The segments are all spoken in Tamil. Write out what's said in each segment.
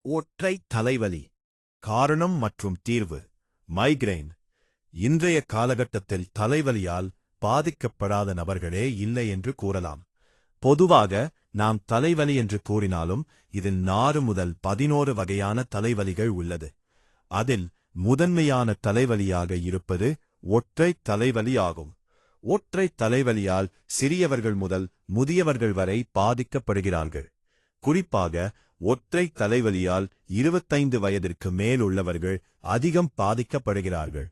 ஒற்றை தலைவலி காரணம் மற்றும் தீர்வு. மைக்ரேன். இன்றைய காலகட்டத்தில் தலைவலியால் பாதிக்கப்படாத நபர்களே இல்லை என்று கூறலாம். பொதுவாக நாம் தலைவலி என்று கூறினாலும் இதில் 4 முதல் 11 வகையான தலைவலிகள் உள்ளது. அதில் முதன்மையான தலைவலியாக இருப்பது ஒற்றை தலைவலி ஆகும். ஒற்றை தலைவலியால் சிறியவர்கள் முதல் முதியவர்கள் வரை பாதிக்கப்படுகிறார்கள். குறிப்பாக ஒற்றை தலைவலியால் 25 வயதிற்கு மேல் உள்ளவர்கள் அதிகம் பாதிக்கப்படுகிறார்கள்.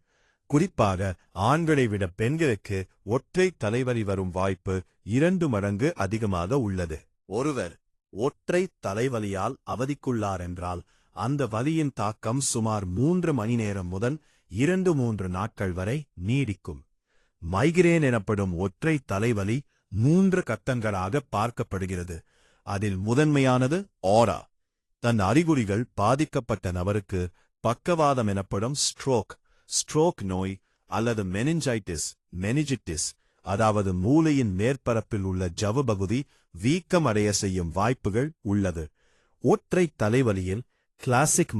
குறிப்பாக ஆண்களை விட பெண்களுக்கு ஒற்றை தலைவலி வரும் வாய்ப்பு 2 மடங்கு அதிகமாக உள்ளது. ஒருவர் ஒற்றை தலைவலியால் அவதிக்குள்ளாரென்றால் அந்த வலியின் தாக்கம் சுமார் 3 மணி நேரம் முதல் 2-3 நாட்கள் வரை நீடிக்கும். மைக்ரேன் எனப்படும் ஒற்றை தலைவலி 3 கட்டங்களாக பார்க்கப்படுகிறது. அதில் முதன்மையானது ஆரா. தன் அறிகுறிகள் பாதிக்கப்பட்ட நபருக்கு பக்கவாதம் எனப்படும் ஸ்ட்ரோக் நோய் அல்லது மெனிஞ்சிட்டிஸ் அதாவது மூளையின் மேற்பரப்பில் உள்ள ஜவ்வு பகுதி வீக்கம் அடைய செய்யும் வாய்ப்புகள் உள்ளது. ஒற்றை தலைவலியில் கிளாசிக்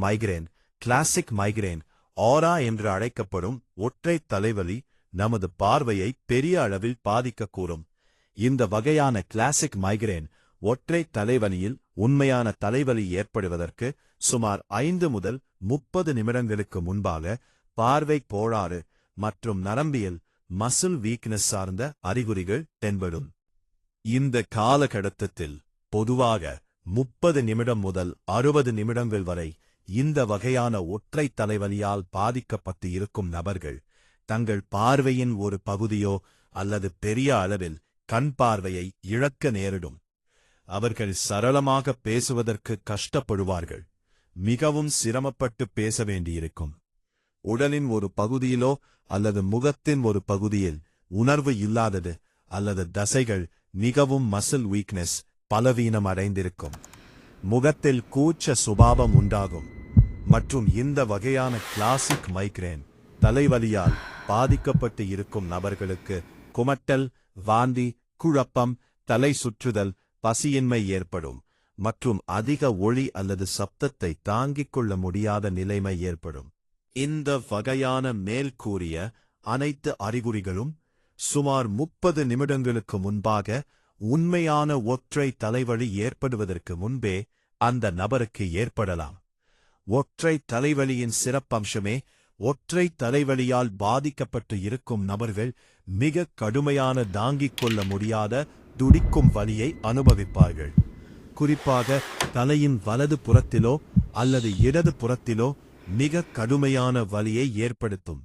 மைக்ரேன் ஆரா என்று அழைக்கப்படும் ஒற்றை தலைவலி நமது பார்வையை பெரிய அளவில் பாதிக்கக்கூடும். இந்த வகையான கிளாசிக் மைக்ரேன் ஒற்றை தலைவலியில் உண்மையான தலைவலி ஏற்படுவதற்கு சுமார் 5 முதல் 30 நிமிடங்களுக்கு முன்பாக பார்வை கோளாறு மற்றும் நரம்பியல் மசில் வீக்னஸ் சார்ந்த அறிகுறிகள் தென்படும். இந்த காலகட்டத்தில் பொதுவாக 30 நிமிடம் முதல் 60 நிமிடங்கள் வரை இந்த வகையான ஒற்றை தலைவலியால் பாதிக்கப்பட்டு இருக்கும் நபர்கள் தங்கள் பார்வையின் ஒரு பகுதியோ அல்லது பெரிய அளவில் கண் பார்வையை இழக்க நேரிடும். அவர்கள் சரளமாக பேசுவதற்கு கஷ்டப்படுவார்கள். மிகவும் சிரமப்பட்டு பேச வேண்டியிருக்கும். உடலின் ஒரு பகுதியிலோ அல்லது முகத்தின் ஒரு பகுதியில் உணர்வு இல்லாதது அல்லது தசைகள் மிகவும் மசில் வீக்னஸ் பலவீனம் அடைந்திருக்கும். முகத்தில் கூச்ச சுபாவம் உண்டாகும். மற்றும் இந்த வகையான கிளாசிக் மைக்ரேன் தலைவலியால் பாதிக்கப்பட்டு இருக்கும் நபர்களுக்கு குமட்டல், வாந்தி, குழப்பம், தலை சுற்றுதல், பசியின்மை ஏற்படும் மற்றும் அதிக ஒளி அல்லது சப்தத்தை தாங்கிக் கொள்ள முடியாத நிலைமை ஏற்படும். இந்த வகையான மேல் கூறிய அனைத்து அறிகுறிகளும் சுமார் 30 நிமிடங்களுக்கு முன்பாக உண்மையான ஒற்றை தலைவலி ஏற்படுவதற்கு முன்பே அந்த நபருக்கு ஏற்படலாம். ஒற்றை தலைவலியின் சிறப்பம்சமே ஒற்றை தலைவலியால் பாதிக்கப்பட்டு இருக்கும் நபர்கள் மிக கடுமையான தாங்கிக் கொள்ள முடியாத துடிக்கும் வலியை அனுபவிப்பார்கள். குறிப்பாக தலையின் வலது புறத்திலோ அல்லது இடது புறத்திலோ மிக கடுமையான வலியை ஏற்படுத்தும்.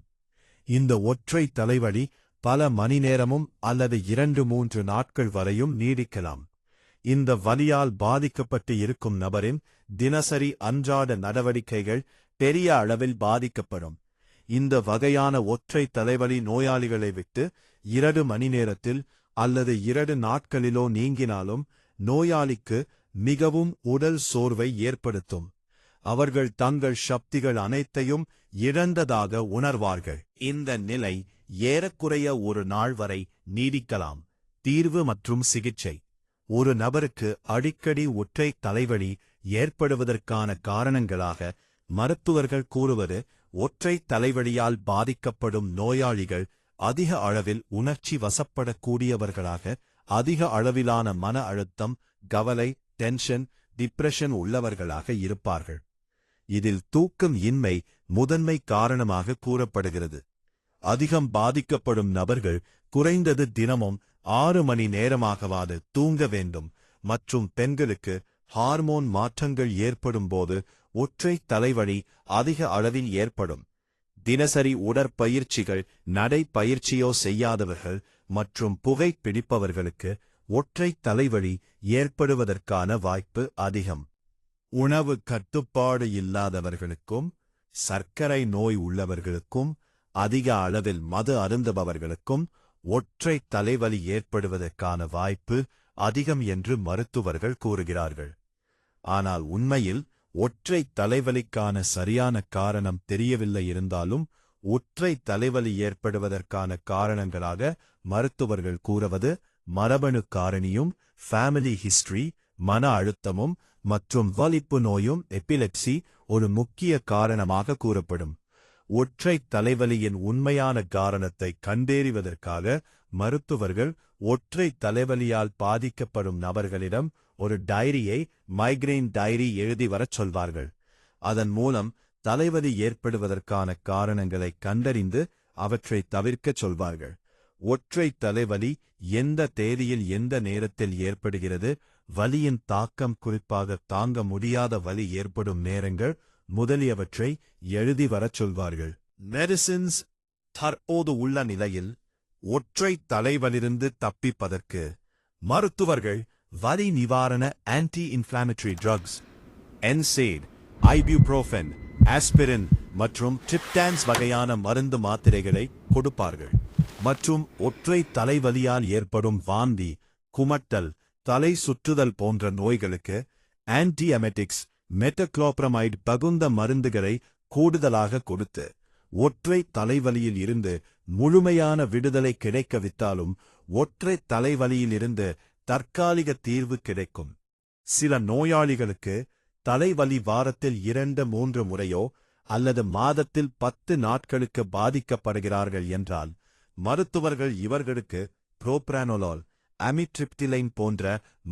இந்த ஒற்றை தலைவலி பல மணி நேரமும் அல்லது 2-3 நாட்கள் வரையும் நீடிக்கலாம். இந்த வலியால் பாதிக்கப்பட்டு இருக்கும் நபரின் தினசரி அன்றாட நடவடிக்கைகள் பெரிய அளவில் பாதிக்கப்படும். இந்த வகையான ஒற்றை தலைவலி நோயாளிகளை விட்டு 2 மணி நேரத்தில் அல்லது 2 நாட்களிலோ நீங்கினாலும் நோயாளிக்கு மிகவும் உடல் சோர்வை ஏற்படுத்தும். அவர்கள் தங்கள் சக்திகள் அனைத்தையும் இழந்ததாக உணர்வார்கள். இந்த நிலை ஏறக்குறைய 1 நாள் வரை நீடிக்கலாம். தீர்வு மற்றும் சிகிச்சை. ஒரு நபருக்கு அடிக்கடி ஒற்றை தலைவலி ஏற்படுவதற்கான காரணங்களாக மருத்துவர்கள் கூறுவது ஒற்றை தலைவலியால் பாதிக்கப்படும் நோயாளிகள் அதிக அளவில் உணர்ச்சி வசப்படக்கூடியவர்களாக, அதிக அளவிலான மன அழுத்தம், கவலை, டென்ஷன், டிப்ரெஷன் உள்ளவர்களாக இருப்பார்கள். இதில் தூக்கம் இன்மை முதன்மை காரணமாக கூறப்படுகிறது. அதிகம் பாதிக்கப்படும் நபர்கள் குறைந்தது தினமும் 6 மணி நேரமாகவாது தூங்க வேண்டும் மற்றும் பெண்களுக்கு ஹார்மோன் மாற்றங்கள் ஏற்படும்போது ஒற்றை தலைவலி அதிக அளவில் ஏற்படும். தினசரி உடற்பயிற்சிகள், நடைப்பயிற்சியோ செய்யாதவர்கள் மற்றும் புகை பிடிப்பவர்களுக்கு ஒற்றை தலைவலி ஏற்படுவதற்கான வாய்ப்பு அதிகம். உணவு கட்டுப்பாடு இல்லாதவர்களுக்கும், சர்க்கரை நோய் உள்ளவர்களுக்கும், அதிக அளவில் மது அருந்துபவர்களுக்கும் ஒற்றை தலைவலி ஏற்படுவதற்கான வாய்ப்பு அதிகம் என்று மருத்துவர்கள் கூறுகிறார்கள். ஆனால் உண்மையில் ஒற்றை தலைவலிக்கான சரியான காரணம் தெரியவில்லை. இருந்தாலும் ஒற்றை தலைவலி ஏற்படுவதற்கான காரணங்களாக மருத்துவர்கள் கூறுவது மரபணு காரணியும், ஃபேமிலி ஹிஸ்டரி, மன அழுத்தமும் மற்றும் வலிப்பு நோயும் எபிலெப்சி ஒரு முக்கிய காரணமாக கூறப்படும். ஒற்றை தலைவலியின் உண்மையான காரணத்தை கண்டறிவதற்காக மருத்துவர்கள் ஒற்றை தலைவலியால் பாதிக்கப்படும் நபர்களிடம் ஒரு டைரியை மைக்ரேன் டைரி எழுதி வரச் சொல்வார்கள். அதன் மூலம் தலைவலி ஏற்படுவதற்கான காரணங்களை கண்டறிந்து அவற்றை தவிர்க்கச் சொல்வார்கள். ஒற்றை தலைவலி எந்த தேதியில் எந்த நேரத்தில் ஏற்படுகிறது, வலியின் தாக்கம், குறிப்பாக தாங்க முடியாத வலி ஏற்படும் நேரங்கள் முதலியவற்றை எழுதி வரச் சொல்வார்கள். மெடிசின்ஸ் தற்போது உள்ள நிலையில் ஒற்றை தலைவலிருந்து தப்பிப்பதற்கு மருத்துவர்கள் வலி நிவாரண ஆன்டி இன்ஃப்ளாமேட்டரி ட்ரக்ஸ், என்சேட், ஐபியூப்ரோஃபென், ஆஸ்பிரின் மற்றும் டிரிப்டான்ஸ் வகையான மருந்து மாத்திரைகளை கொடுப்பார்கள். மற்றும் ஒற்றை தலைவலியால் ஏற்படும் வாந்தி, குமட்டல், தலை சுற்றுதல் போன்ற நோய்களுக்கு ஆன்டிஎமெட்டிக்ஸ், மெட்டக்ளோப்ரமைடு தகுந்த மருந்துகளை கூடுதலாக கொடுத்து ஒற்றை தலைவலியில் இருந்து முழுமையான விடுதலை கிடைக்கவிட்டாலும் ஒற்றை தலைவலியிலிருந்து தற்காலிக தீர்வு கிடைக்கும். சில நோயாளிகளுக்கு தலைவலி வாரத்தில் 2-3 முறையோ அல்லது மாதத்தில் 10 நாட்களுக்கு பாதிக்கப்படுகிறார்கள் என்றால் மருத்துவர்கள் இவர்களுக்கு புரோப்ரானோலால், அமிட்ரிப்டிலைன் போன்ற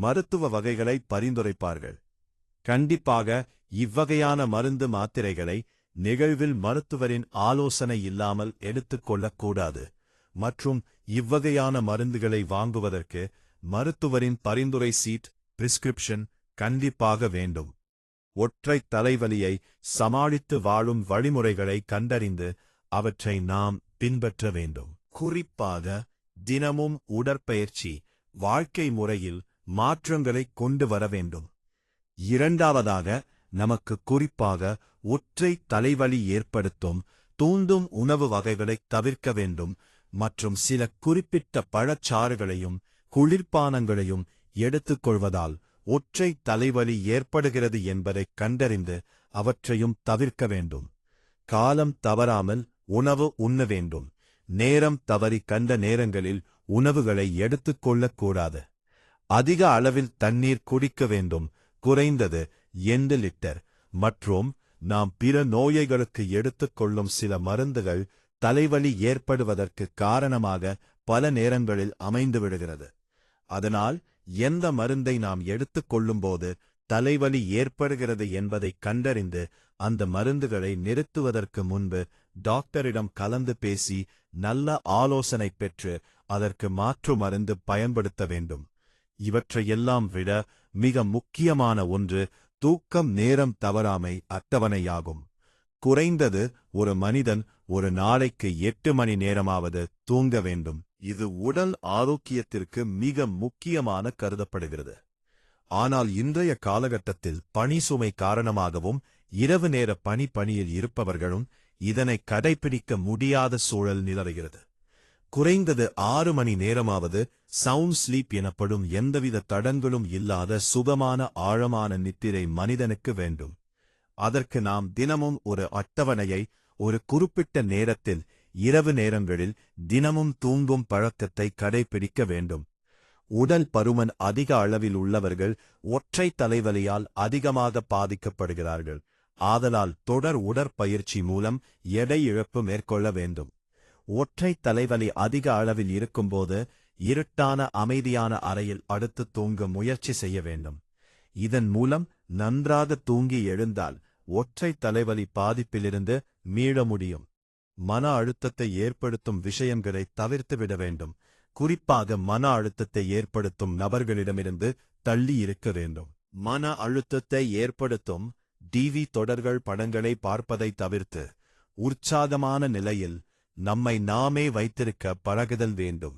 மருத்துவ வகைகளை பரிந்துரைப்பார்கள். கண்டிப்பாக இவ்வகையான மருந்து மாத்திரைகளை நிகழ்வில் மருத்துவரின் ஆலோசனை இல்லாமல் எடுத்துக்கொள்ளக்கூடாது மற்றும் இவ்வகையான மருந்துகளை வாங்குவதற்கு மருத்துவரின் பரிந்துரை சீட், பிரிஸ்கிரிப்ஷன் கண்டிப்பாக வேண்டும். ஒற்றை தலைவலியை சமாளித்து வாழும் வழிமுறைகளை கண்டறிந்து அவற்றை நாம் பின்பற்ற வேண்டும். குறிப்பாக தினமும் உடற்பயிற்சி, வாழ்க்கை முறையில் மாற்றங்களை கொண்டு வர வேண்டும். இரண்டாவதாக, நமக்கு குறிப்பாக ஒற்றை தலைவலி ஏற்படுத்தும் தூண்டும் உணவு வகைகளை தவிர்க்க வேண்டும் மற்றும் சில குறிப்பிட்ட பழச்சாறுகளையும் குளிர்பானங்களையும் எடுத்துக்கொள்வதால் ஒற்றை தலைவலி ஏற்படுகிறது என்பதை கண்டறிந்து அவற்றையும் தவிர்க்க வேண்டும். காலம் தவறாமல் உணவு உண்ண வேண்டும். நேரம் தவறி கண்ட நேரங்களில் உணவுகளை எடுத்துக்கொள்ளக்கூடாது. அதிக அளவில் தண்ணீர் குடிக்க வேண்டும், குறைந்தது 2 லிட்டர். மற்றும் நாம் பிற நோய்களுக்கு எடுத்துக்கொள்ளும் சில மருந்துகள் தலைவலி ஏற்படுவதற்கு காரணமாக பல நேரங்களில் அமைந்துவிடுகிறது. அதனால் எந்த மருந்தை நாம் எடுத்துக்கொள்ளும்போது தலைவலி ஏற்படுகிறது என்பதை கண்டறிந்து அந்த மருந்துகளை நிறுத்துவதற்கு முன்பு டாக்டரிடம் கலந்து பேசி நல்ல ஆலோசனை பெற்று அதற்கு மாற்று மருந்து பயன்படுத்த வேண்டும். இவற்றையெல்லாம் விட மிக முக்கியமான ஒன்று தூக்கம், நேரம் தவறாமை அட்டவணையாகும். குறைந்தது ஒரு மனிதன் ஒரு நாளைக்கு 8 மணி நேரமாவது தூங்க வேண்டும். இது உடல் ஆரோக்கியத்திற்கு மிக முக்கியமான கருதப்படுகிறது. ஆனால் இன்றைய காலகட்டத்தில் பணி சுமை காரணமாகவும் இரவு நேர பணியில் இருப்பவர்களும் இதனை கடைபிடிக்க முடியாத சூழல் நிலவுகிறது. குறைந்தது 6 மணி நேரமாவது சவுண்ட் ஸ்லீப் எனப்படும் எந்தவித தடங்களும் இல்லாத சுகமான ஆழமான நித்திரை மனிதனுக்கு வேண்டும். அதற்கு நாம் தினமும் ஒரு அட்டவணையை, ஒரு குறிப்பிட்ட நேரத்தில் இரவு நேரங்களில் தினமும் தூங்கும் பழக்கத்தை கடைபிடிக்க வேண்டும். உடல் பருமன் அதிக அளவில் உள்ளவர்கள் ஒற்றை தலைவலியால் அதிகமாக பாதிக்கப்படுகிறார்கள். ஆதலால் தொடர் உடற்பயிற்சி மூலம் எடை இழப்பு மேற்கொள்ள வேண்டும். ஒற்றை தலைவலி அதிக அளவில் இருக்கும்போது இருட்டான அமைதியான அறையில் அடுத்து தூங்க முயற்சி செய்ய வேண்டும். இதன் மூலம் நன்றாக தூங்கி எழுந்தால் ஒற்றை தலைவலி பாதிப்பிலிருந்து மீள முடியும். மன அழுத்தத்தை ஏற்படுத்தும் விஷயங்களை தவிர்த்துவிட வேண்டும். குறிப்பாக மன அழுத்தத்தை ஏற்படுத்தும் நபர்களிடமிருந்து தள்ளி இருக்க வேண்டும். மன அழுத்தத்தை ஏற்படுத்தும் டிவி தொடர்கள், படங்களை பார்ப்பதை தவிர்த்து உற்சாகமான நிலையில் நம்மை நாமே வைத்திருக்க பழகுதல் வேண்டும்.